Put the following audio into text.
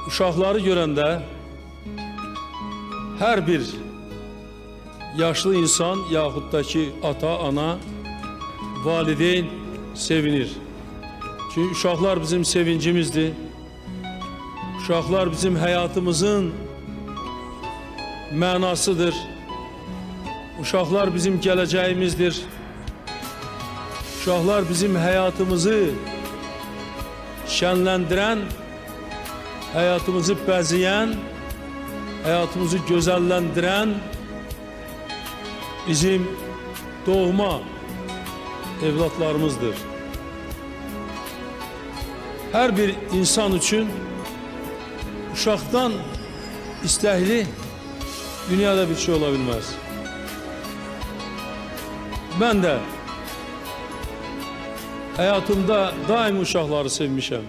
uşaqları görəndə hər bir yaşlı insan yaxud da ki ata, ana, valideyn sevinir. Çünkü uşaqlar bizim sevincimizdir. Uşaqlar bizim həyatımızın mənasıdır. Uşaqlar bizim gələcəyimizdir. Uşaqlar bizim həyatımızı şənləndirən, həyatımızı bəzəyən, həyatımızı gözəlləndirən bizim doğma evlatlarımızdır. Hər bir insan üçün uşaqdan istəkli dünyada bir şey ola bilməz. Mən də həyatımda daim uşaqları sevmişəm.